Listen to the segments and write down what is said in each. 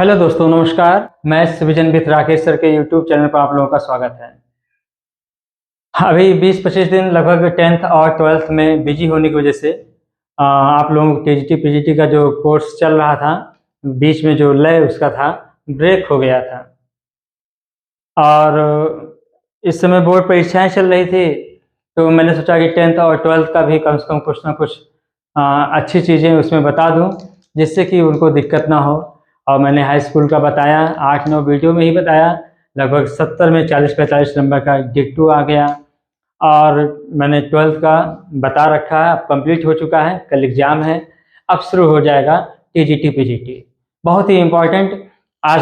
Hello दोस्तों, नमस्कार। Maths vision with Rakesh sir के यूट्यूब चैनल पर आप लोगों का स्वागत है। अभी 20-25 दिन लगभग 10th और 12th में बिजी होने की वजह से आप लोगों को टीजीटी पीजीटी का जो कोर्स चल रहा था, बीच में जो लय उसका था, ब्रेक हो गया था। और इस समय बोर्ड परीक्षाएं चल रही थी, तो मैंने सोचा कि 10th और 12th का भी कम से कम कुछ ना कुछ अच्छी चीज़ें उसमें बता दूं, जिससे कि उनको दिक्कत ना हो। और मैंने हाई स्कूल का बताया, 8-9 वीडियो में ही बताया। लगभग 70 में 40-45 नंबर का डिक्टो आ गया। और मैंने 12th का बता रखा है, अब कंप्लीट हो चुका है, कल एग्ज़ाम है, अब शुरू हो जाएगा टीजीटी पीजीटी। बहुत ही इम्पोर्टेंट आज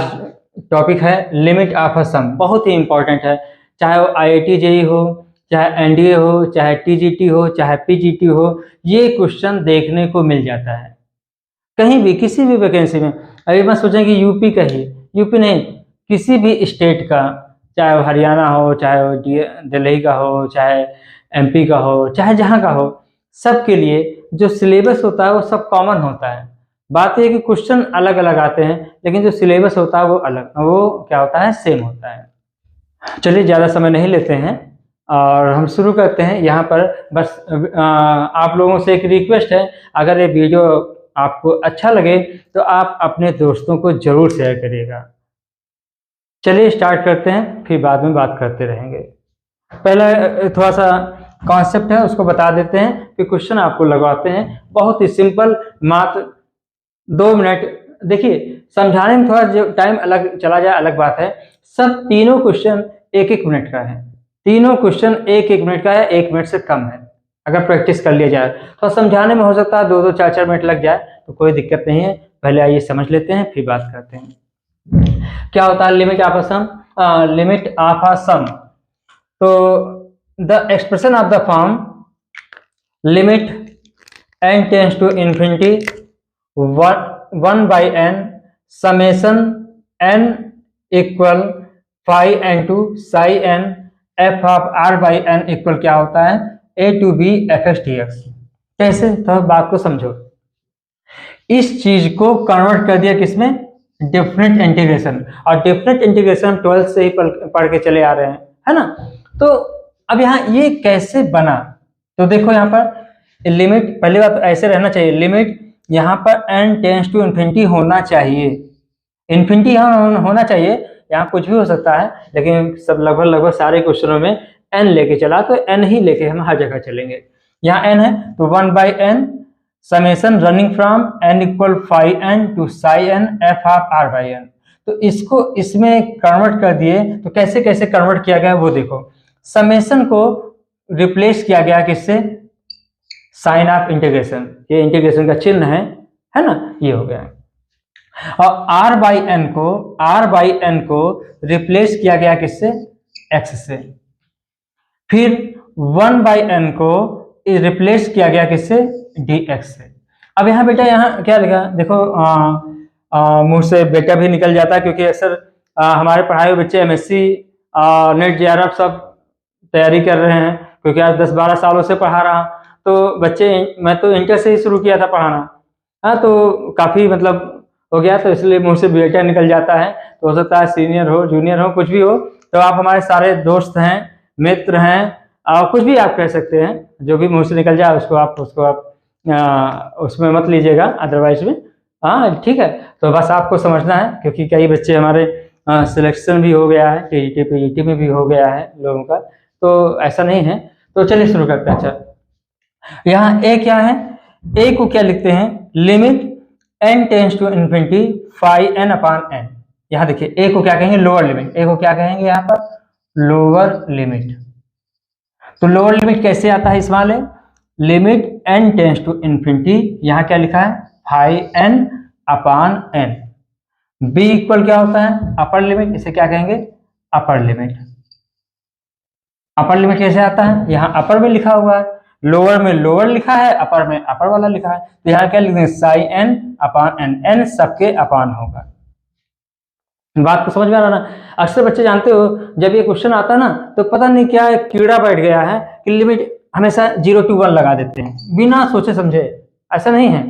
टॉपिक है, लिमिट ऑफ अ सम। बहुत ही इम्पोर्टेंट है, चाहे वो आईआईटी जेईई हो, चाहे एनडीए हो, चाहे टीजीटी हो, चाहे पीजीटी हो, ये क्वेश्चन देखने को मिल जाता है कहीं भी, किसी भी वैकेंसी में। अभी मैं सोचें कि यूपी का ही, यूपी नहीं, किसी भी स्टेट का, चाहे वो हरियाणा हो, चाहे वो दिल्ली का हो, चाहे एमपी का हो, चाहे जहाँ का हो, सबके लिए जो सिलेबस होता है वो सब कॉमन होता है। बात यह है कि क्वेश्चन अलग अलग आते हैं, लेकिन जो सिलेबस होता है वो अलग, वो क्या होता है, सेम होता है। चलिए, ज़्यादा समय नहीं लेते हैं और हम शुरू करते हैं। यहाँ पर बस आप लोगों से एक रिक्वेस्ट है, अगर ये वीडियो आपको अच्छा लगे तो आप अपने दोस्तों को जरूर शेयर करिएगा। चलिए स्टार्ट करते हैं, फिर बाद में बात करते रहेंगे। पहले थोड़ा सा कॉन्सेप्ट है उसको बता देते हैं, फिर क्वेश्चन आपको लगवाते हैं। बहुत ही सिंपल, मात्र 2 मिनट। देखिए, समझाने में थोड़ा जो टाइम अलग चला जाए अलग बात है। सब तीनों क्वेश्चन 1-1 मिनट का है, तीनों क्वेश्चन 1-1 मिनट का है, 1 मिनट से कम है। अगर प्रैक्टिस कर लिया जाए तो समझाने में हो सकता है 2-2, 4-4 मिनट लग जाए, तो कोई दिक्कत नहीं है। पहले आइए समझ लेते हैं, फिर बात करते हैं क्या होता है limit of a sum. Limit of a sum, तो the expression of the form limit n tends to infinity 1/n summation n equal phi n to psi n f of r/n equal क्या होता है, a to b fx dx। कैसे, तो बात को समझो। इस चीज को कन्वर्ट कर दिया किसमें, डिफरेंट इंटीग्रेशन। और डिफरेंट इंटीग्रेशन 12th से ही पढ़ के चले आ रहे हैं, है ना। तो अब यहाँ ये कैसे बना, तो देखो यहाँ पर लिमिट, पहली बात तो ऐसे रहना चाहिए, लिमिट यहाँ पर n टेंड्स टू इन्फिनिटी होना चाहिए। इन्फिनिटी यहाँ होना चाहिए, यहाँ कुछ भी हो सकता है, लेकिन सब लगभग सारे क्वेश्चनों में n लेके चला, तो n ही लेके हम हर जगह चलेंगे। यहाँ n है तो 1/n summation running from n equal phi n to psi n f of r/n। तो इसको इसमें कन्वर्ट कर दिए, तो कैसे कैसे कन्वर्ट किया गया वो देखो। समेशन को रिप्लेस किया गया किससे, साइन ऑफ इंटीग्रेशन, ये इंटीग्रेशन का चिन्ह है ना, ये हो गया। और r/n को रिप्लेस किया गया किससे, x से। फिर 1/n को रिप्लेस किया गया किससे, dx से। अब यहाँ बेटा, यहाँ क्या लिखा देखो, मुंह से बेटा भी निकल जाता है, क्योंकि अक्सर हमारे पढ़ाए हुए बच्चे एमएससी नेट जेआरएफ सब तैयारी कर रहे हैं, क्योंकि आज 10-12 सालों से पढ़ा रहा। तो बच्चे, मैं तो इंटर से ही शुरू किया था पढ़ाना, हाँ, तो काफ़ी मतलब हो गया, तो इसलिए मुंह से बेटा निकल जाता है। तो हो सकता है सीनियर हो, जूनियर हो, कुछ भी हो, तो आप हमारे सारे दोस्त हैं, मित्र हैं, कुछ भी आप कह सकते हैं। जो भी मुंह से निकल जाए उसको आप उसमें मत लीजिएगा, अदरवाइज में, हाँ ठीक है। तो बस आपको समझना है, क्योंकि कई बच्चे हमारे सिलेक्शन भी हो गया है, टीजीटी पीजीटी में भी हो गया है लोगों का, तो ऐसा नहीं है। तो चलिए शुरू करते हैं। अच्छा, यहाँ ए क्या है, ए को क्या लिखते हैं, limit n tends to infinity phi n upon n। यहाँ देखिए, ए को क्या कहेंगे, लोअर लिमिट। ए को क्या कहेंगे यहाँ पर, लोअर लिमिट। तो लोअर लिमिट कैसे आता है इस वाले, limit n tends to infinity, यहाँ क्या लिखा है, phi n upon n। b equal क्या होता है, अपर लिमिट, इसे क्या कहेंगे, अपर लिमिट। अपर लिमिट कैसे आता है, यहाँ अपर में लिखा हुआ है, लोअर में लोअर लिखा है, अपर में अपर वाला लिखा है, तो यहाँ क्या लिखेंगे, psi n upon n, n सबके अपॉन होगा। बात को समझ में आ रहा ना। अक्सर बच्चे जानते हो, जब ये क्वेश्चन आता है ना, तो पता नहीं क्या एक कीड़ा बैठ गया है कि लिमिट हमेशा 0 to 1 लगा देते हैं बिना सोचे समझे। ऐसा नहीं है,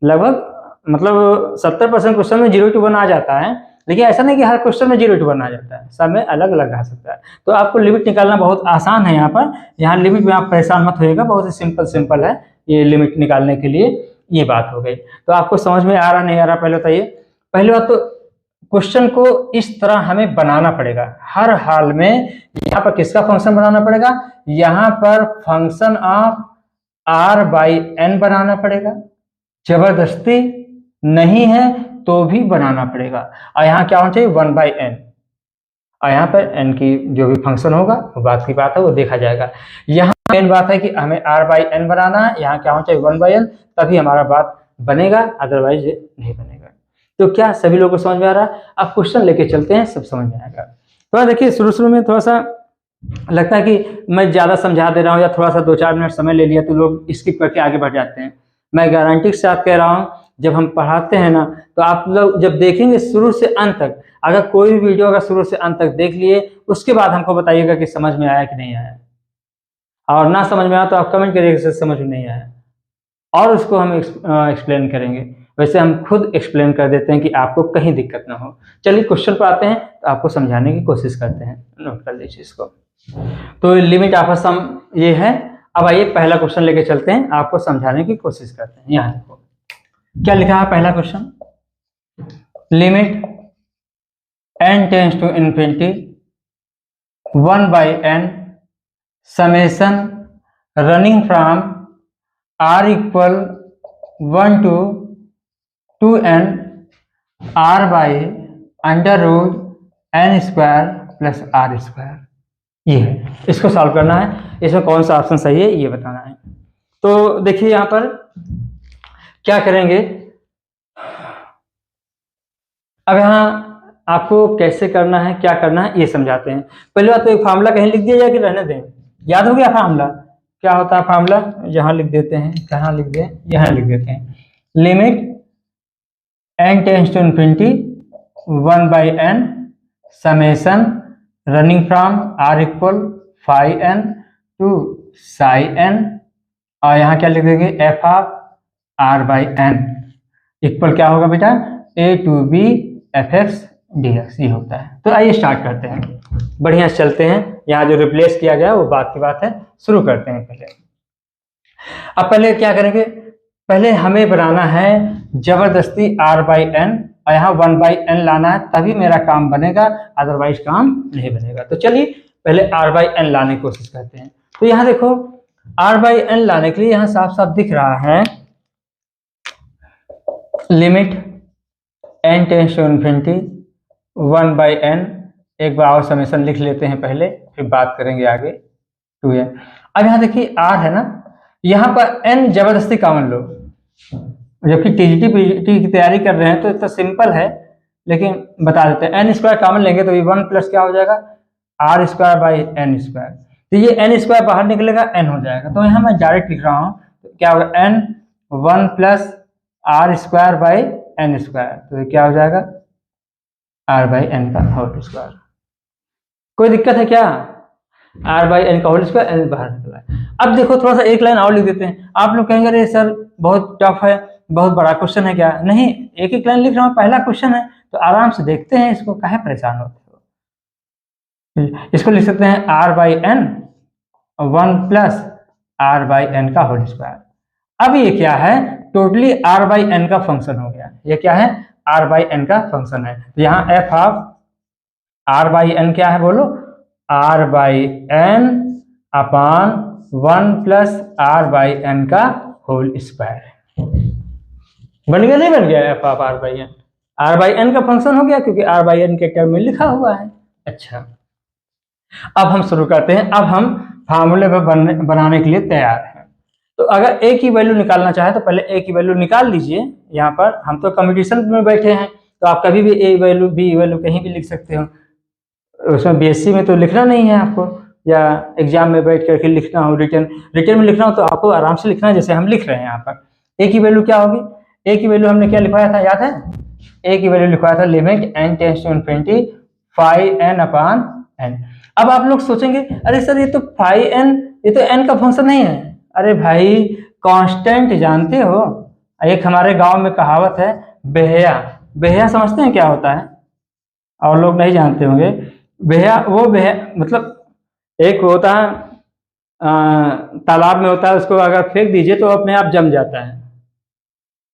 लगभग मतलब 70% क्वेश्चन में 0 to 1 आ जाता है, लेकिन ऐसा नहीं कि हर क्वेश्चन में 0 to 1 आ जाता है, सब में अलग अलग आ सकता है। तो आपको लिमिट निकालना बहुत आसान है। यहाँ लिमिट में आप परेशान मत होइएगा, बहुत ही सिंपल है ये लिमिट निकालने के लिए। ये बात हो गई। तो आपको समझ में आ रहा नहीं आ रहा, पहले बताइए। पहली बात तो क्वेश्चन को इस तरह हमें बनाना पड़ेगा हर हाल में। यहाँ पर किसका फंक्शन बनाना पड़ेगा, यहाँ पर फंक्शन ऑफ r/n बनाना पड़ेगा। जबरदस्ती नहीं है तो भी बनाना पड़ेगा। और यहाँ क्या होना चाहिए, 1/n। और यहाँ पर n की जो भी फंक्शन होगा वो बात की बात है, वो देखा जाएगा। यहाँ मेन बात है कि हमें r/n बनाना है, यहाँ क्या होना चाहिए 1/n, तभी हमारा बात बनेगा, अदरवाइज नहीं बनेगा। तो क्या सभी लोगों को समझ में आ रहा है? अब क्वेश्चन लेके चलते हैं, सब समझ में आएगा। थोड़ा देखिए, शुरू में थोड़ा सा लगता है कि मैं ज़्यादा समझा दे रहा हूँ या थोड़ा सा 2-4 मिनट समय ले लिया तो लोग स्किप करके आगे बढ़ जाते हैं। मैं गारंटी के साथ कह रहा हूँ, जब हम पढ़ाते हैं ना, तो आप लोग जब देखेंगे शुरू से अंत तक, अगर कोई भी वीडियो अगर शुरू से अंत तक देख लिए, उसके बाद हमको बताइएगा कि समझ में आया कि नहीं आया। और ना समझ में आया तो आप कमेंट करिएगा कि समझ में नहीं आया, और उसको हम एक्सप्लेन करेंगे। वैसे हम खुद एक्सप्लेन कर देते हैं कि आपको कहीं दिक्कत ना हो। चलिए क्वेश्चन पर आते हैं, तो आपको समझाने की कोशिश करते हैं। नोट कर लीजिए इसको। तो लिमिट ऑफ सम ये है। अब आइए पहला क्वेश्चन लेके चलते हैं, आपको समझाने की कोशिश करते हैं। यहाँ देखो क्या लिखा है पहला question, limit n tends to infinity 1/n summation running from r equal 1 to 2n r/√n² plus r²। ये है, इसको सॉल्व करना है। इसमें कौन सा ऑप्शन सही है ये बताना है। तो देखिए यहाँ पर क्या करेंगे, अब यहाँ आपको कैसे करना है, क्या करना है, ये समझाते हैं। पहले बात तो एक फार्मूला कहीं लिख दिया जाए कि रहने दें, याद हो गया फार्मूला क्या होता है? फार्मूला यहाँ लिख देते हैं, कहाँ लिख दें, यहाँ लिख देते हैं। Limit n tends to infinity 1/n summation running from r equal phi(n) to psi(n), और यहाँ क्या लिख देंगे, f ऑफ r/n इक्वल क्या होगा बेटा, a to b fx dx। ये होता है। तो आइए स्टार्ट करते हैं, बढ़िया से चलते हैं। यहाँ जो रिप्लेस किया गया वो बात की बात है, शुरू करते हैं पहले। अब पहले क्या करेंगे, पहले हमें बनाना है जबरदस्ती r/n, और यहाँ 1/n लाना है, तभी मेरा काम बनेगा, अदरवाइज काम नहीं बनेगा। तो चलिए पहले r/n लाने की कोशिश करते हैं। तो यहाँ देखो r/n लाने के लिए यहाँ साफ साफ दिख रहा है, limit n tends to infinity 1/n, एक बार और समेशन लिख लेते हैं पहले, फिर बात करेंगे आगे 2n। अब यहाँ देखिए r है ना, यहाँ पर n जबरदस्ती कॉमन लो, जबकि टीजीटी पीजीटी की तैयारी कर रहे हैं तो इतना सिंपल है, लेकिन बता देते हैं। n² कॉमन लेंगे तो ये 1 प्लस क्या हो जाएगा, r²/n²। तो ये n² बाहर निकलेगा, n हो जाएगा। तो यहाँ मैं डायरेक्ट लिख रहा हूँ, तो क्या होगा, n 1 प्लस r²/n²। तो ये क्या हो जाएगा, r/n का होल स्क्वायर। कोई दिक्कत है क्या, r/n का होल स्क्वायर, n बाहर निकला है। अब देखो थोड़ा सा एक लाइन और लिख देते हैं। आप लोग कहेंगे अरे सर बहुत टफ है, बहुत बड़ा क्वेश्चन है क्या? नहीं, एक एक लाइन लिख रहा हूँ, पहला क्वेश्चन है तो आराम से देखते हैं इसको, काहे परेशान होते हो। इसको लिख सकते हैं r/n 1 प्लस r/n का होल स्क्वायर। अब ये क्या है, टोटली r/n का फंक्शन हो गया। ये क्या है, r/n का फंक्शन है। तो यहाँ f ऑफ r/n क्या है बोलो, r/n अपान 1 प्लस r/n का होल स्क्वायर। बन गया नहीं बन गया, f ऑफ r/n, r/n का फंक्शन हो गया क्योंकि r/n के टर्म में लिखा हुआ है। अच्छा, अब हम शुरू करते हैं। अब हम फार्मूले में बनाने के लिए तैयार हैं। तो अगर a की वैल्यू निकालना चाहे तो पहले a की वैल्यू निकाल लीजिए। यहाँ पर हम तो कंपटीशन में बैठे हैं, तो आप कभी भी a वैल्यू b वैल्यू कहीं भी लिख सकते हो। उसमें बीएससी में तो लिखना नहीं है आपको, या एग्जाम में बैठ करके लिखना हो, रिटर्न में लिखना हो तो आपको आराम से लिखना है जैसे हम लिख रहे हैं। यहाँ पर a की वैल्यू क्या होगी, a की वैल्यू हमने क्या लिखवाया था, याद है? a की वैल्यू लिखवाया था limit n tends to infinity phi(n) upon n। अब आप लोग सोचेंगे अरे सर ये तो phi(n), ये तो n का फंक्शन नहीं है। अरे भाई कांस्टेंट जानते हो, एक हमारे गांव में कहावत है, बेहया। बेहया समझते हैं क्या होता है? और लोग नहीं जानते होंगे। बेहया वो बेहया मतलब एक होता है तालाब में होता है, उसको अगर फेंक दीजिए तो अपने आप जम जाता है।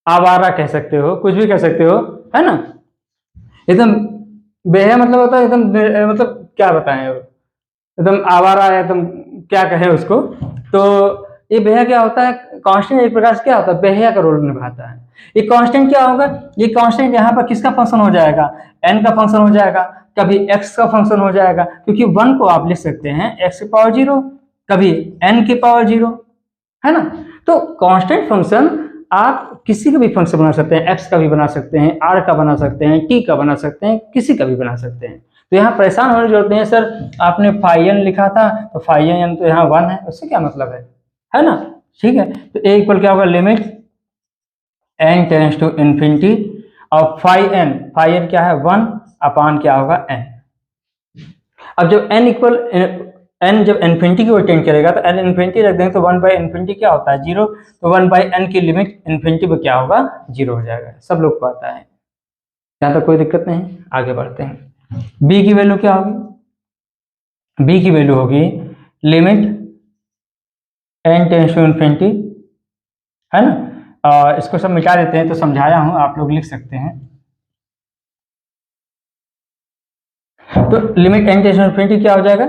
आवारा कह सकते हो, कुछ भी कह सकते हो, है ना। एकदम बेहया मतलब होता है एकदम मतलब क्या बताएं, एकदम आवारा है, एकदम क्या कहें उसको। तो ये बेहया क्या होता है? कांस्टेंट एक प्रकार से क्या होता है, बेहया का रोल निभाता है। ये कांस्टेंट क्या होगा? ये कांस्टेंट यहाँ पर किसका फंक्शन हो जाएगा? n का फंक्शन हो जाएगा, कभी x का फंक्शन हो जाएगा, क्योंकि 1 को आप लिख सकते हैं x की पावर 0, कभी n की पावर 0, है ना। तो कांस्टेंट फंक्शन आप किसी का भी फंक्शन बना सकते हैं, x का भी बना सकते हैं, r का बना सकते हैं, t का बना सकते हैं, किसी का भी बना सकते हैं। तो यहाँ परेशान होने की जरूरत नहीं है, सर आपने फाइव लिखा था तो फाइव तो यहाँ 1 है, उससे क्या मतलब है ना। ठीक है, तो a इक्वल क्या होगा, limit n tends to infinity, और फाइव एन क्या है 1 अपान क्या होगा n। अब जब n इक्वल n जब इन्फिनिटी की ओर टेंड करेगा तो n इन्फिनिटी रख देंगे तो 1/इन्फिनिटी क्या होता है 0, तो 1/n की लिमिट इन्फिनिटी पे क्या होगा 0 हो जाएगा। सब लोग को आता है, यहाँ तक कोई दिक्कत नहीं। आगे बढ़ते हैं, b की वैल्यू क्या होगी? b की वैल्यू होगी limit n tends to infinity, है ना। और इसको सब मिटा देते हैं, तो समझाया हूं, आप लोग लिख सकते हैं। तो limit n tends to infinity क्या हो जाएगा,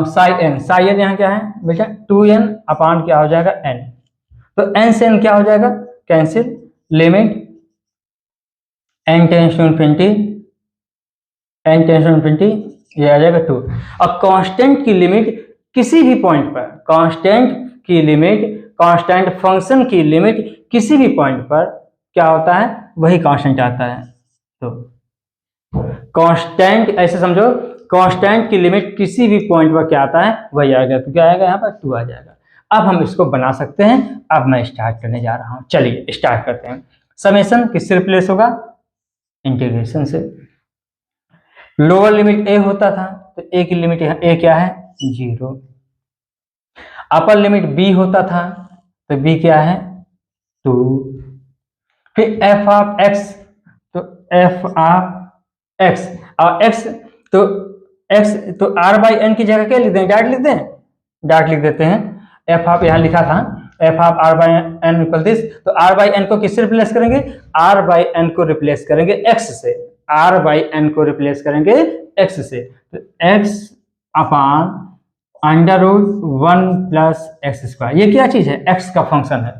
साई n यहाँ क्या है बेटा 2n अपान क्या हो जाएगा n। तो n से n क्या हो जाएगा, cancel, limit n tends to infinity, n tends to infinity, ये आ जाएगा 2। अब कांस्टेंट की लिमिट किसी भी पॉइंट पर, कांस्टेंट की लिमिट, कांस्टेंट फंक्शन की लिमिट किसी भी पॉइंट पर क्या होता है, वही कांस्टेंट आता है। तो कांस्टेंट ऐसे समझो, कांस्टेंट की लिमिट किसी भी पॉइंट पर क्या आता है वही आएगा, तो क्या आएगा यहाँ पर 2 आ जाएगा। अब हम इसको बना सकते हैं। अब मैं स्टार्ट करने जा रहा हूँ, चलिए स्टार्ट करते हैं। समेशन किससे रिप्लेस होगा, इंटीग्रेशन से। लोअर लिमिट a होता था तो a की लिमिट यहाँ a क्या है 0। अपर लिमिट b होता था तो b क्या है 2। फिर f ऑफ x, तो f ऑफ x और x तो r/n की जगह क्या लिख दें, डायरेक्ट लिख दें, डायरेक्ट लिख देते हैं। f ऑफ यहाँ लिखा था f of r/n equal this, तो r/n को किससे रिप्लेस करेंगे, r/n को रिप्लेस करेंगे x से, r/n को रिप्लेस करेंगे x से। तो x अपान √1 प्लस x², ये क्या चीज है, x का फंक्शन है,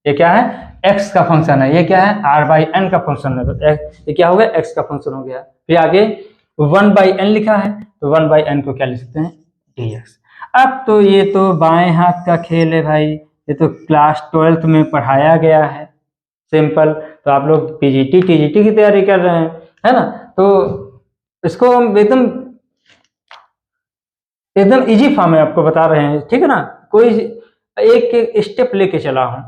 ये क्या है x का फंक्शन है, ये क्या है r/n का फंक्शन है, तो ये क्या हो गया x का फंक्शन हो गया। फिर आगे 1/n लिखा है तो 1/n को क्या लिख सकते हैं dx। अब तो ये तो बाएं हाथ का खेल है भाई, ये तो क्लास 12th में पढ़ाया गया है, सिंपल। तो आप लोग पीजीटी टीजीटी की तैयारी कर रहे हैं, है ना, तो इसको हम एकदम एकदम इजी फॉर्म में आपको बता रहे हैं, ठीक है ना, कोई एक एक स्टेप लेके चला हूं।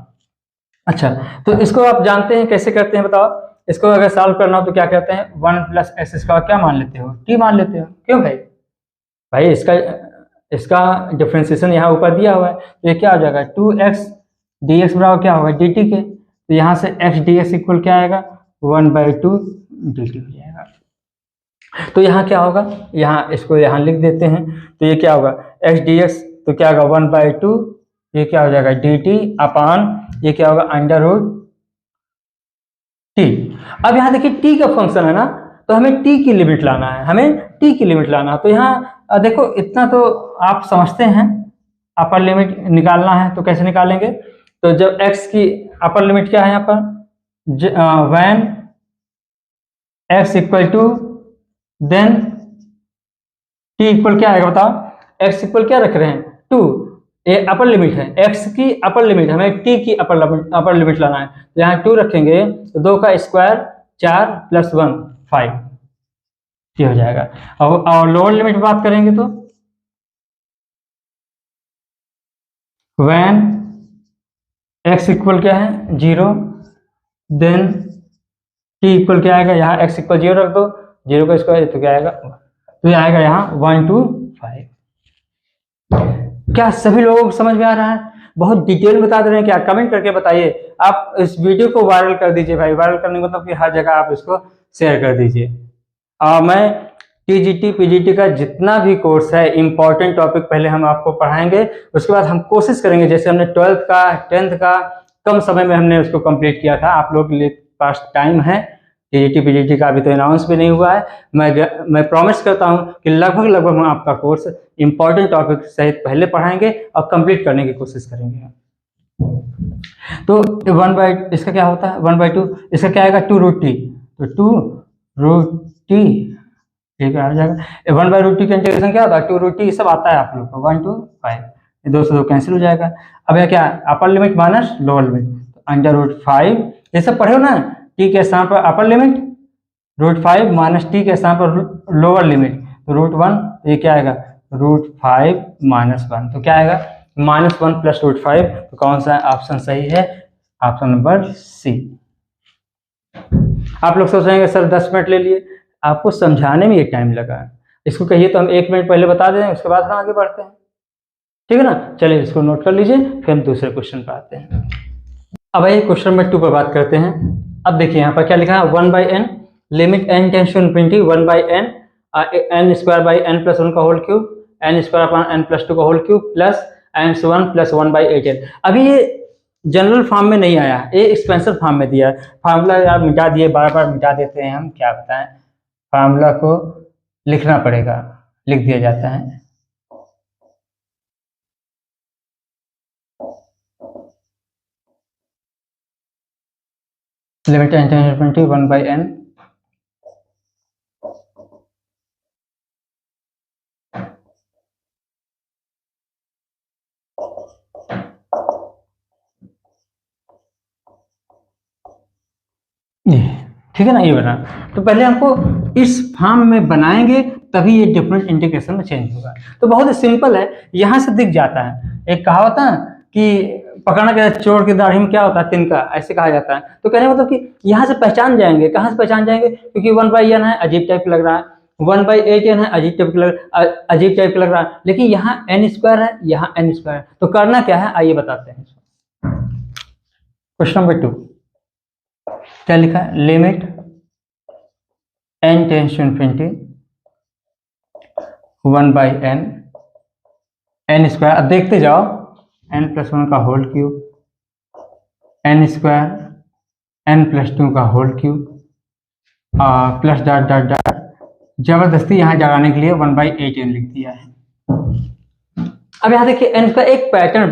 अच्छा, तो इसको आप जानते हैं कैसे करते हैं बताओ। इसको अगर सॉल्व करना हो तो क्या करते हैं, 1 प्लस x² क्या मान लेते हो, t मान लेते हो। क्यों भाई, भाई इसका डिफरेंशिएशन यहाँ ऊपर दिया हुआ है, तो ये क्या हो जाएगा 2x dx बराबर क्या होगा dt के, तो यहाँ से x dx इक्वल क्या आएगा 1/2 dt हो जाएगा। तो यहाँ क्या होगा, यहाँ इसको यहाँ लिख देते हैं, तो ये क्या होगा x dx, तो क्या होगा 1/2, ये क्या हो जाएगा dt अपान ये क्या होगा √t। अब यहाँ देखिए t का फंक्शन है ना, तो हमें t की लिमिट लाना है, हमें t की लिमिट लाना है। तो यहाँ देखो इतना तो आप समझते हैं, अपर लिमिट निकालना है तो कैसे निकालेंगे, तो जब x की अपर लिमिट क्या है यहाँ पर, when x equal to then t equal क्या आएगा बताओ, x इक्वल क्या रख रहे हैं 2, ये अपर लिमिट है, x की अपर लिमिट, हमें t की अपर लिमिट लाना है। तो यहाँ 2 रखेंगे तो 2 का स्क्वायर 4 प्लस 1 5, ये हो जाएगा। और लोअर लिमिट बात करेंगे तो व्हेन x इक्वल क्या है 0 देन t इक्वल क्या आएगा, यहाँ x इक्वल 0 रख दो, 0 का स्क्वायर तो क्या आएगा, तो ये आएगा यहाँ 1 to 5। क्या सभी लोगों को समझ में आ रहा है? बहुत डिटेल बता दे रहे हैं क्या, कमेंट करके बताइए। आप इस वीडियो को वायरल कर दीजिए भाई, वायरल करने का मतलब कि हर जगह आप इसको शेयर कर दीजिए। मैं टीजीटी पीजीटी का जितना भी कोर्स है इंपॉर्टेंट टॉपिक पहले हम आपको पढ़ाएंगे, उसके बाद हम कोशिश करेंगे, जैसे हमने 12th का 10th का कम समय में हमने उसको कंप्लीट किया था, आप लोग के लिए पास टाइम है। टीजीटी पीजीटी का अभी तो अनाउंस भी नहीं हुआ है। मैं प्रॉमिस करता हूं कि लगभग हम आपका कोर्स इंपॉर्टेंट टॉपिक सहित पहले पढ़ाएंगे और कंप्लीट करने की कोशिश करेंगे। तो 1/, इसका क्या होता है 1/2, इसका क्या आएगा 2√t, तो 2√t ठीक है आ जाएगा। 1/√t का इंटीग्रेशन क्या होता है 2√t, सब आता है आप लोग को 1 to 5, ये 2 से 2 कैंसिल हो जाएगा। अब यह क्या upper limit minus lower limit, √5 ये सब पढ़े हो ना, t के स्थान पर अपर लिमिट √5 माइनस t के स्थान पर लोअर लिमिट, तो √1, ये क्या आएगा √5 माइनस 1, तो क्या आएगा -1 प्लस √5, तो कौन सा ऑप्शन सही है, ऑप्शन नंबर सी। आप लोग सोच रहे हैं सर 10 मिनट ले लिए, आपको समझाने में ये टाइम लगा, इसको कहिए तो हम 1 मिनट पहले बता दें, उसके बाद हम आगे बढ़ते हैं, ठीक है ना। चलिए इसको नोट कर लीजिए, फिर हम दूसरे क्वेश्चन पर आते हैं। अब आइए क्वेश्चन नंबर 2 पर बात करते हैं। अब देखिए यहाँ पर क्या लिखा है 1/n limit n tends to infinity 1/n n² + 1 का होल क्यूब n² n+2 का whole cube plus n1 + 1/8n। अभी ये जनरल फॉर्म में नहीं आया, ये एक्सपेंसिव फॉर्म में दिया है। फार्मूला आप मिटा दिए, बार बार मिटा देते हैं हम, क्या बताएं, फार्मूला को लिखना पड़ेगा, लिख दिया जाता है। Limit n tends to infinity 1/n ठीक है ना, ये बना। तो पहले हमको इस फॉर्म में बनाएंगे तभी ये डिफरेंट इंटीग्रेशन में चेंज होगा। तो बहुत ही सिंपल है, यहाँ से दिख जाता है। एक कहावत है कि पकड़ना क्या चोर की दाढ़ी में क्या होता है तिनका, ऐसे कहा जाता है। तो कहने मतलब कि यहाँ से पहचान जाएंगे, कहाँ से पहचान जाएंगे, क्योंकि 1/n है अजीब टाइप लग रहा है, 1/8n है अजीब टाइप लग रहा है, लेकिन यहाँ n² है, यहाँ n² है। तो करना क्या है आइए बताते हैं। क्वेश्चन नंबर 2 क्या लिखा है, limit n tends to infinity 1/n n², अब देखते जाओ n+1 का होल क्यूब n² n+2 का whole cube plus dot dot dot, जबरदस्ती यहाँ जगाने के लिए 1/8n लिख दिया है। अब यहाँ देखिए n का एक पैटर्न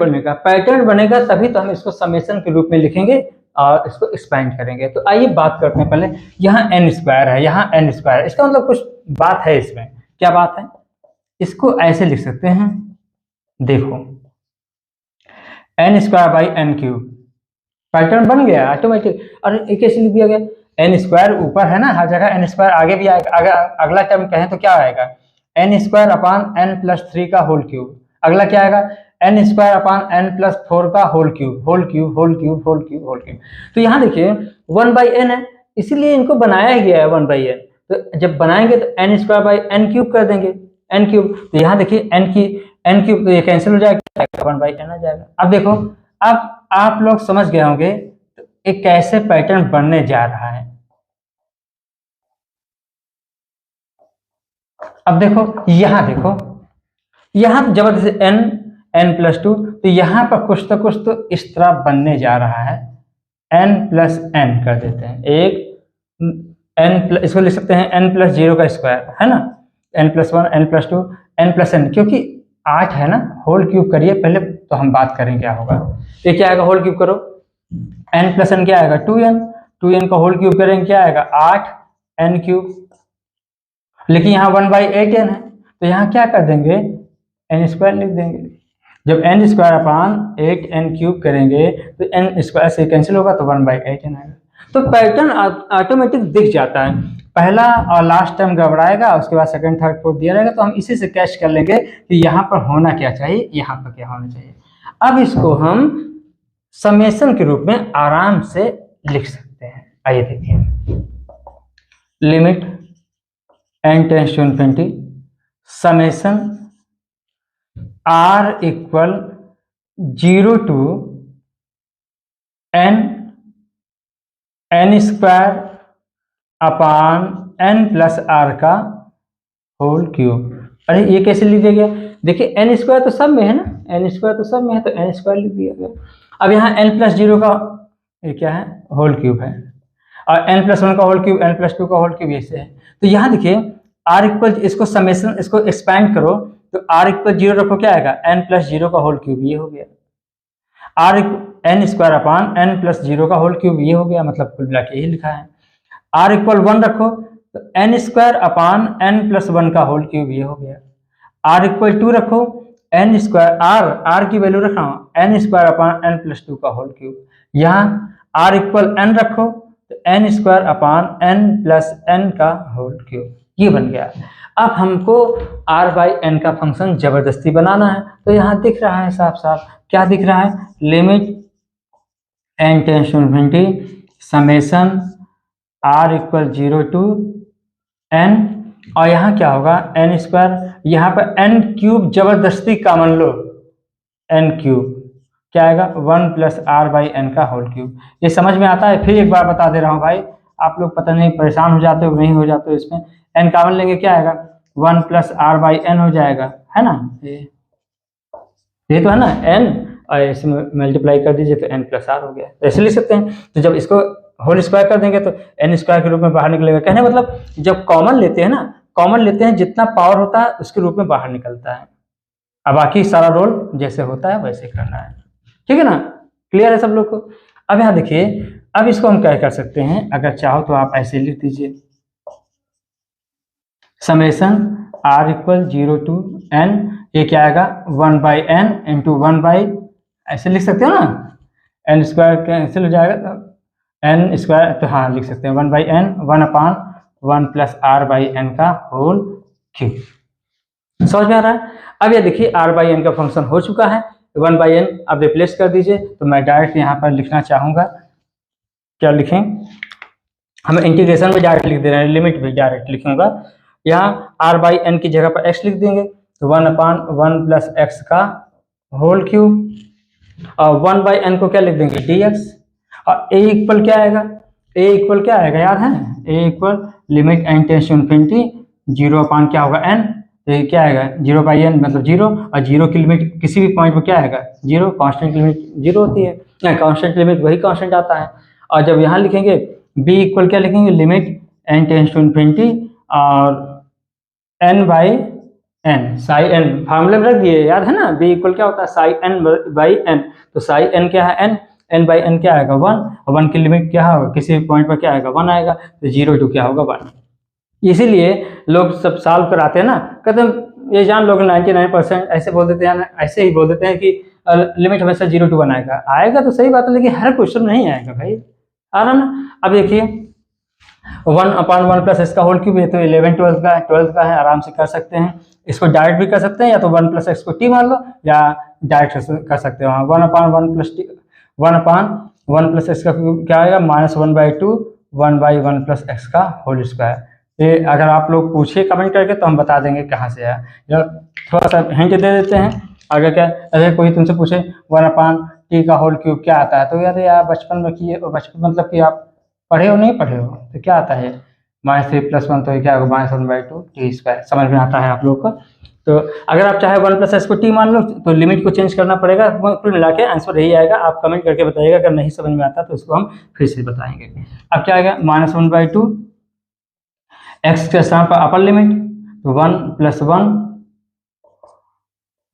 बनेगा तभी तो हम इसको समेशन के रूप में लिखेंगे और इसको एक्सपेंड करेंगे। तो आइए बात करते हैं पहले, यहाँ n² है, यहाँ n², इसका मतलब कुछ बात है इसमें, क्या बात है, इसको ऐसे लिख सकते हैं, देखो n²/n³ पैटर्न बन गया ऑटोमेटिक। और एक कैसे लिख दिया गया, n² ऊपर है ना, हर जगह n² आगे भी आएगा, अगला टर्म कहें तो क्या आएगा n²/n+3 का होल क्यूब, अगला क्या आएगा n²/n+4 का होल क्यूब। तो यहाँ देखिए 1/n है, इसीलिए इनको बनाया ही गया है 1/n। तो जब बनाएंगे तो n²/n³ कर देंगे, n³, तो यहाँ देखिए n³ तो ये कैंसिल हो जाएगा, 1/n आ जाएगा। अब देखो, अब आप लोग समझ गए होंगे तो एक कैसे पैटर्न बनने जा रहा है। अब देखो यहाँ जबरदस्ती n+2, तो यहाँ पर कुछ तो इस तरह बनने जा रहा है, n+n कर देते हैं, एक इसको लिख सकते हैं n+0 का स्क्वायर है ना, n+1 n+2 n+n, क्योंकि 8 है ना, होल क्यूब करिए पहले तो हम बात करें क्या होगा। ये क्या आएगा, होल क्यूब करो, n+n क्या आएगा 2n का होल क्यूब करेंगे क्या आएगा 8n³, लेकिन यहाँ 1/8n है तो यहाँ क्या कर देंगे n² लिख देंगे। जब n²/8n³ करेंगे तो n² से कैंसिल होगा तो 1/8n आएगा। तो पैटर्न ऑटोमेटिक दिख जाता है, पहला और लास्ट टर्म गड़बड़ाएगा, उसके बाद सेकंड थर्ड फोर्थ दिया रहेगा, तो हम इसी से कैच कर लेंगे कि यहाँ पर होना क्या चाहिए, यहाँ पर क्या होना चाहिए। अब इसको हम समेशन के रूप में आराम से लिख सकते हैं। आइए देखिए, limit n tends to infinity summation r equal 0 to n square upon n plus r का होल क्यूब। अरे ये कैसे लिख दिया गया? देखिए n स्क्वायर तो सब में है ना, n स्क्वायर तो सब में है, तो n स्क्वायर लिख दिया गया। अब यहाँ n प्लस 0 का ये क्या है? होल क्यूब है, और n प्लस 1 का होल क्यूब, n प्लस 2 का होल क्यूब ऐसे है। तो यहाँ देखिए r इक्वल, इसको समेशन, इसको एक्सपैंड करो तो r इक्वल 0 रखो, क्या आएगा? n प्लस 0 का होल क्यूब, ये हो गया। r n square upon n plus 0 का होल क्यूब, ये हो गया। मतलब कुल मिला के यही लिखा है। r इक्वल 1 रखो तो n square upon n plus 1 का होल क्यूब, ये हो गया। r इक्वल 2 रखो, n स्क्वायर, r की वैल्यू रख रहा हूँ, n square upon n plus 2 का होल क्यूब। यहाँ r इक्वल n रखो तो n square upon n plus n का होल क्यूब, ये बन गया। अब हमको r बाई n का फंक्शन जबरदस्ती बनाना है, तो यहाँ दिख रहा है साफ साफ, क्या दिख रहा है? Limit n tends to infinity summation r equal 0 to n, और यहाँ क्या होगा? n स्क्वायर, यहाँ पर n क्यूब जबरदस्ती कॉमन लो, n क्यूब क्या आएगा? 1 प्लस आर बाई एन का होल क्यूब। ये समझ में आता है? फिर एक बार बता दे रहा हूँ भाई, आप लोग पता नहीं परेशान हो जाते हो, नहीं हो जाते हो। इसमें n कॉमन लेंगे, क्या आएगा? 1 प्लस आर बाई एन हो जाएगा, है ना? ये तो है ना n, और इसमें मल्टीप्लाई कर दीजिए तो n प्लस आर हो गया, ऐसे लिख सकते हैं। तो जब इसको होल स्क्वायर कर देंगे तो n स्क्वायर के रूप में बाहर निकलेगा। कहने मतलब जब कॉमन लेते हैं ना, कॉमन लेते हैं, जितना पावर होता है उसके रूप में बाहर निकलता है। अब बाकी सारा रोल जैसे होता है वैसे करना है, ठीक है ना? क्लियर है सब लोग को? अब यहाँ देखिए, अब इसको हम क्या कर सकते हैं, अगर चाहो तो आप ऐसे लिख दीजिए, summation r equal 0 to n, ये क्या आएगा? 1 बाई n इंटू 1 बाई, ऐसे लिख सकते हो ना, n स्क्वायर कैंसिल हो जाएगा तो n स्क्वायर, तो हाँ लिख सकते हैं 1 by n, 1 upon 1 plus r by n का होल क्यूब। समझ में आ रहा है? अब ये देखिए r बाई एन का फंक्शन हो चुका है, 1 बाई एन अब रिप्लेस कर दीजिए। तो मैं डायरेक्ट यहाँ पर लिखना चाहूँगा, क्या लिखें? हम इंटीग्रेशन में डायरेक्ट लिख दे रहे हैं, लिमिट भी डायरेक्ट लिखूंगा। यहाँ r बाई एन की जगह पर x लिख देंगे, तो 1 अपान 1 प्लस एक्स का होल क्यूब, और 1 बाई एन को क्या लिख देंगे? dx। और a इक्वल क्या आएगा? a इक्वल क्या आएगा याद है? a equal limit n tends to infinity 0 upon क्या होगा? n, तो ये क्या आएगा? 0 बाई एन मतलब 0, और 0 की लिमिट किसी भी पॉइंट पर क्या आएगा? 0, कांस्टेंट लिमिट 0 होती है, कांस्टेंट लिमिट वही कांस्टेंट आता है। और जब यहाँ लिखेंगे b इक्वल क्या लिखेंगे? Limit n tends to infinity और n बाई n, साई n फार्मूले में रख दिए, याद है ना? b इक्वल क्या होता है? साई n बाई n, तो साई n क्या है? n बाई n क्या आएगा? 1, और 1 की लिमिट क्या होगा? किसी भी पॉइंट पर क्या आएगा? 1 आएगा, तो 0 टू क्या होगा? 1। इसीलिए लोग सब सॉल्व कराते हैं ना, कहते हैं ये जान लोग 99% ऐसे बोल देते हैं, ऐसे ही बोल देते हैं कि लिमिट हमेशा 0 टू 1 आएगा। आएगा तो सही बात है, लेकिन हर क्वेश्चन नहीं आएगा भाई, आ रहा ना? अब देखिए 1 अपान 1 प्लस एक्स का होल क्यूब, ये तो 11 12 का है, आराम से कर सकते हैं। इसको डायरेक्ट भी कर सकते हैं, या तो 1 प्लस एक्स को टी मान लो, या डायरेक्ट कर सकते हो। 1 upon 1 plus T, 1 upon 1 plus x का क्या आएगा? -1/2 1 बाई 1 प्लस एक्स का होल स्क्वायर। ये अगर आप लोग पूछे कमेंट करके तो हम बता देंगे कहाँ से आया, या थोड़ा सा हिंट दे देते हैं। अगर क्या, अगर कोई तुमसे पूछे 1 अपान टी का होल क्यूब क्या आता है, तो यार यार बचपन में किए, बचपन मतलब कि आप पढ़े हो नहीं पढ़े हो, तो क्या आता है? -3 + 1, तो क्या होगा? -1/2 टी स्क्वायर। समझ में आता है आप लोग को? तो अगर आप चाहे 1 प्लस एक्स को टी मान लो, तो लिमिट को चेंज करना पड़ेगा, कुल मिला के आंसर यही आएगा। आप कमेंट करके बताइएगा, अगर नहीं समझ में आता तो उसको हम फिर से बताएंगे। अब क्या आएगा? -1/2 एक्स के स्थान पर अपर लिमिट, तो 1 +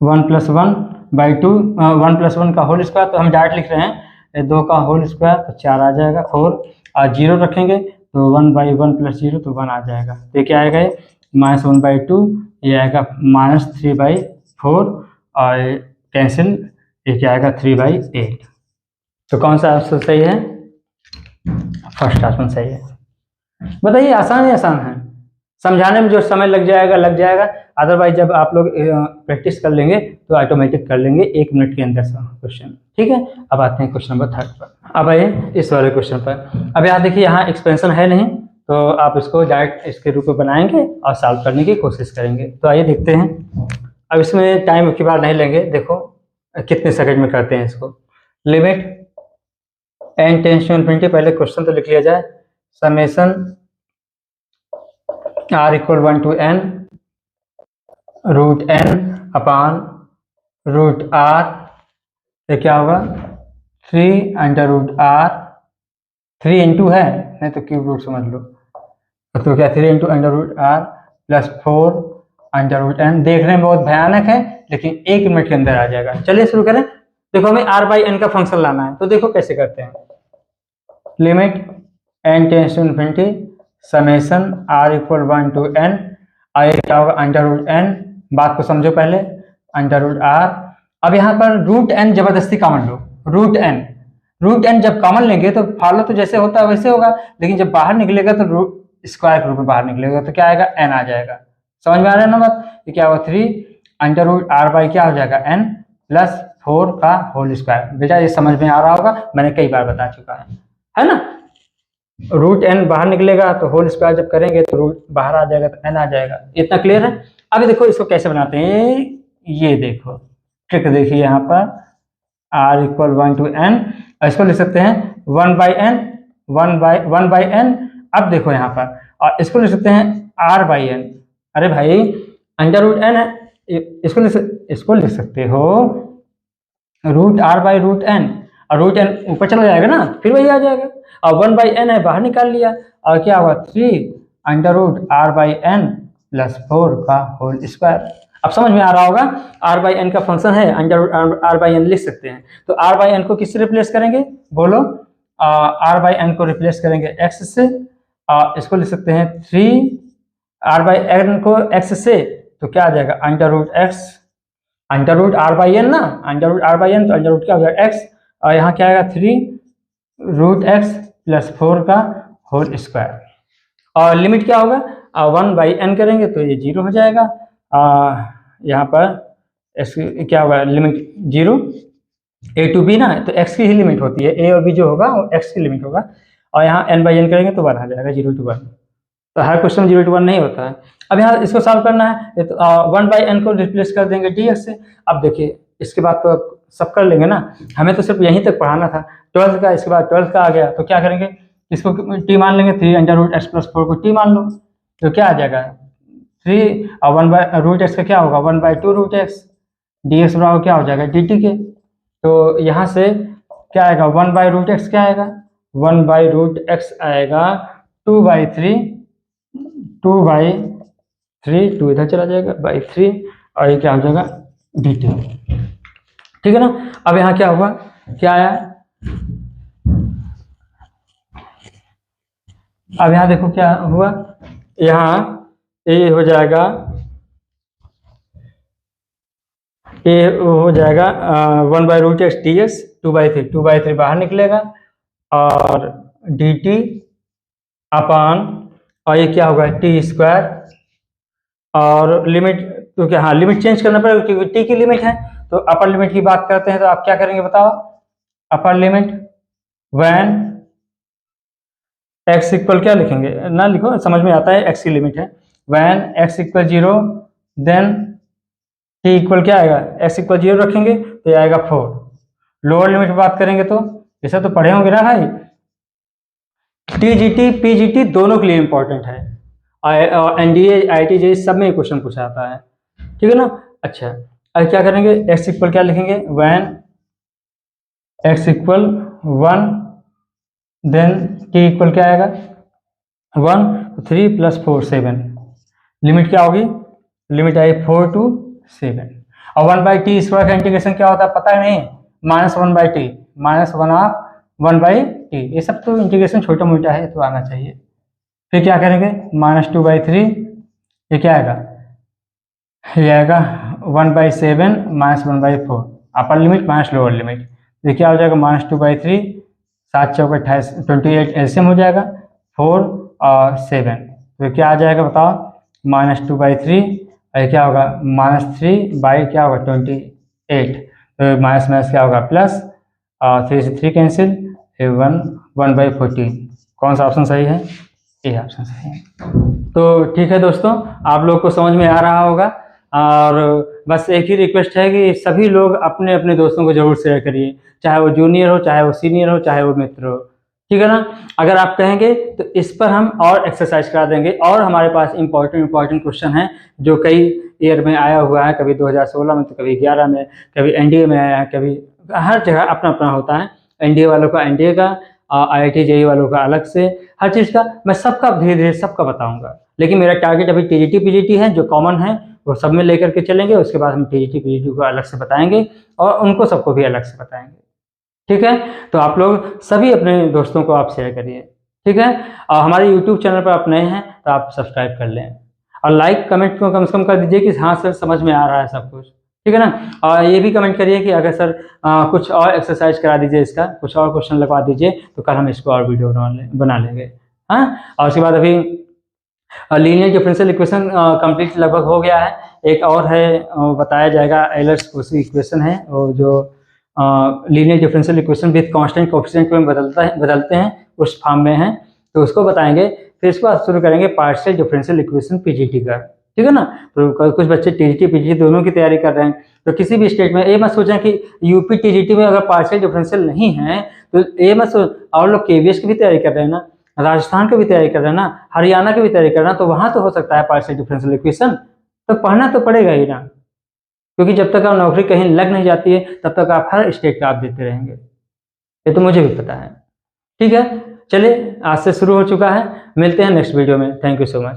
1/2 1 + 1 का होल स्क्वायर, तो हम डायरेक्ट लिख रहे हैं 2 का होल स्क्वायर, तो 4 आ जाएगा, 4 और 0 रखेंगे तो 1/1 + 0 तो 1 आ जाएगा। तो क्या आएगा? ये -1/2, ये आएगा -3/4, और कैंसिल, ये क्या आएगा? 3/8। तो कौन सा आंसर सही है? फर्स्ट ऑप्शन सही है। बताइए, आसान है? आसान है, समझाने में जो समय लग जाएगा, अदरवाइज जब आप लोग प्रैक्टिस कर लेंगे तो ऑटोमेटिक कर लेंगे 1 मिनट के अंदर क्वेश्चन। ठीक है, अब आते हैं क्वेश्चन नंबर 3 पर। अब आइए इस वाले क्वेश्चन पर। अब यहाँ देखिए, यहाँ एक्सपेंशन है नहीं, तो आप इसको डायरेक्ट इसके रूप में बनाएंगे और सॉल्व करने की कोशिश करेंगे। तो आइए देखते हैं। अब इसमें टाइम की बात नहीं लेंगे, देखो कितने सेकंड में करते हैं इसको। Limit n tends to infinity, पहले क्वेश्चन तो लिख लिया जाए, summation r equal 1 to n root n upon root r, ये क्या होगा 3 अंडर रूट r, 3 इंटू है नहीं तो क्यूब रूट समझ लो, तो क्या 3 into under root r plus 4 under root n। देखने में बहुत भयानक है लेकिन 1 मिनट के अंदर आ जाएगा। चलिए शुरू करें। देखो हमें r बाई n का फंक्शन लाना है, तो देखो कैसे करते हैं। Limit n tends to infinity summation r equal 1 to n, और क्या होगा अंडर रूट n, बात को समझो पहले, अंडर रूट r। अब यहाँ पर रूट n जबरदस्ती कॉमन लो, रूट n जब कॉमन लेंगे तो फॉलो तो जैसे होता है वैसे होगा, लेकिन जब बाहर निकलेगा तो रूट स्क्वायर के रूप में बाहर निकलेगा, तो क्या आएगा n आ जाएगा। समझ में आ रहा है ना बात। ये क्या होगा 3 अंडर रूट r बाई क्या हो जाएगा n प्लस 4 का होल स्क्वायर। बेटा ये समझ में आ रहा होगा, मैंने कई बार बता चुका है ना। रूट n बाहर निकलेगा तो होल स्क्वायर जब करेंगे तो रूट बाहर आ जाएगा तो n आ जाएगा। इतना क्लियर है। अभी देखो इसको कैसे बनाते हैं, ये देखो ट्रिक देखिए यहाँ पर, r इक्वल 1 to n, इसको लिख सकते हैं 1 बाई n। अब देखो यहाँ पर, और इसको लिख सकते हैं r बाई n। अरे भाई अंडर रूट n है, इसको लिख सकते हो root r by root n, और रूट n ऊपर चला जाएगा ना फिर वही आ जाएगा, और 1 बाई n है बाहर निकाल लिया, और क्या होगा 3 under root r by n plus 4 का होल स्क्वायर। अब समझ में आ रहा होगा, r बाई n का फंक्शन है, under root r by n लिख सकते हैं। तो r बाई n को किससे रिप्लेस करेंगे बोलो, r बाई n को रिप्लेस करेंगे x से, इसको लिख सकते हैं 3 r बाई n को x से, तो क्या आ जाएगा under root x, under root r by n ना, under root r by n, तो अंडर रूट क्या हो जाएगा x, और यहाँ क्या आएगा 3 रूट x प्लस 4 का होल स्क्वायर। और लिमिट क्या होगा 1 बाई n करेंगे तो ये 0 हो जाएगा। यहाँ पर क्या होगा लिमिट 0 a टू b ना, तो x की ही लिमिट होती है, a और b जो होगा वो x की लिमिट होगा, और यहाँ n बाई n करेंगे तो 1 आ जाएगा 0 to 1। तो हर क्वेश्चन 0 to 1 नहीं होता है। अब यहाँ इसको सॉल्व करना है, तो 1 बाई n को रिप्लेस कर देंगे dx से। अब देखिए इसके बाद तो सब कर लेंगे ना, हमें तो सिर्फ यहीं तक पढ़ाना था 12th का, इसके बाद 12th का आ गया तो क्या करेंगे, इसको t मान लेंगे, 3 अंडर रूट x प्लस 4 को t मान लो, तो क्या आ जाएगा 3, और 1 बाई रूट x का क्या होगा 1 बाई 2 रूट x, dx बराबर क्या हो जाएगा dt के। तो यहाँ से क्या आएगा 1 बाई रूट x, क्या आएगा 1 बाई रूट x आएगा 2 बाई 3, 2 इधर चला जाएगा बाई 3, और ये क्या हो जाएगा dt। ठीक है ना। अब यहाँ क्या हुआ, क्या आया, अब यहाँ देखो क्या हुआ, यहाँ ये हो जाएगा, ये हो जाएगा 1 by root x d x 2 by 3 बाहर निकलेगा, और डी टी अपान, और ये क्या होगा टी स्क्वायर, और लिमिट तो क्या, हाँ लिमिट चेंज करना पड़ेगा क्योंकि टी की लिमिट है। तो अपर लिमिट की बात करते हैं तो आप क्या करेंगे बताओ, upper limit when x equal क्या लिखेंगे, ना लिखो समझ में आता है, x की लिमिट है, when x equal 0 then t equal क्या आएगा, x इक्वल 0 रखेंगे तो ये आएगा 4। लोअर लिमिट बात करेंगे तो ऐसा तो पढ़े होंगे ना भाई, टीजीटी पीजीटी दोनों के लिए इंपॉर्टेंट है, एनडीए आईटीजे सब में क्वेश्चन पूछा जाता है, ठीक है ना। अच्छा अब क्या करेंगे, x इक्वल क्या लिखेंगे, when x equal 1 then t equal क्या आएगा 1, 3 प्लस 4 7, लिमिट क्या होगी, लिमिट आई 4 to 7, और 1 बाई टी स्क्वायर का इंटीग्रेशन क्या होता है पता है नहीं, -1 by T, -1 of 1 by T, ये सब तो इंटीग्रेशन छोटा मोटा है तो आना चाहिए। फिर क्या करेंगे -2 बाई 3, ये क्या आएगा, ये आएगा 1 by 7 -1 by 4, upper limit minus lower limit, ये क्या हो जाएगा -2 बाई 3, 7 चौक 28 28 एलसीएम हो जाएगा 4 और 7, तो क्या आ जाएगा बताओ -2 बाई 3, और क्या होगा -3 बाई क्या होगा 28, तो माइनस क्या होगा प्लस, और 3 से 3 कैंसिल, 1 बाई 14, कौन सा ऑप्शन सही है, ये ऑप्शन सही है। तो ठीक है दोस्तों, आप लोग को समझ में आ रहा होगा, और बस एक ही रिक्वेस्ट है कि सभी लोग अपने अपने दोस्तों को ज़रूर शेयर करिए, चाहे वो जूनियर हो, चाहे वो सीनियर हो, चाहे वो मित्र हो, ठीक है ना। अगर आप कहेंगे तो इस पर हम और एक्सरसाइज करा देंगे, और हमारे पास इंपॉर्टेंट क्वेश्चन हैं जो कई ईयर में आया हुआ है, कभी 2016 में, तो कभी 11 में, कभी एनडीए में आया है, कभी हर जगह अपना अपना होता है। एनडीए वालों का एनडीए का, आईआईटी जेईई वालों का अलग से, हर चीज़ का मैं सबका धीरे धीरे सबका बताऊंगा। लेकिन मेरा टारगेट अभी टीजीटी पीजीटी है, जो कॉमन है वो सब में लेकर के चलेंगे, उसके बाद हम टीजीटी पीजीटी को अलग से बताएंगे और उनको सबको भी अलग से बताएंगे, ठीक है। तो आप लोग सभी अपने दोस्तों को आप शेयर करिए, ठीक है। और हमारे यूट्यूब चैनल पर आप नए हैं तो आप सब्सक्राइब कर लें, और लाइक कमेंट को कम से कम कर दीजिए कि हाँ सर समझ में आ रहा है सब कुछ, ठीक है ना। और ये भी कमेंट करिए कि अगर सर कुछ और एक्सरसाइज करा दीजिए, इसका कुछ और क्वेश्चन लगवा दीजिए, तो कल हम इसको और वीडियो बना लेंगे, हाँ। और उसके बाद अभी लीनियर डिफरेंशियल इक्वेशन कंप्लीट लगभग हो गया है, एक और है बताया जाएगा, एलर्स-कोशी इक्वेशन है, और जो linear differential equation with constant coefficient में बदलते हैं उस फॉर्म में है, तो उसको बताएंगे। फिर इसके बाद शुरू करेंगे पार्शियल डिफरेंशियल इक्वेशन पीजीटी का, ठीक है ना। तो कुछ बच्चे टीजीटी पीजीटी दोनों की तैयारी कर रहे हैं, तो किसी भी स्टेट में ये मत सोचें कि यूपी टीजीटी में अगर पार्शियल डिफरेंशियल नहीं है तो ये मत सोच, और लोग केवीएस की भी तैयारी कर रहे हैं ना, राजस्थान की भी तैयारी कर रहे हैं ना, हरियाणा की भी तैयारी कर रहे हैं, तो वहां तो हो सकता है पार्शियल डिफरेंशियल इक्वेशन, तो पढ़ना तो पड़ेगा ही ना, क्योंकि जब तक आप नौकरी कहीं लग नहीं जाती है तब तक आप हर स्टेट का आप देते रहेंगे, ये तो मुझे भी पता है, ठीक है। चलिए आज से शुरू हो चुका है, मिलते हैं नेक्स्ट वीडियो में, थैंक यू सो मच।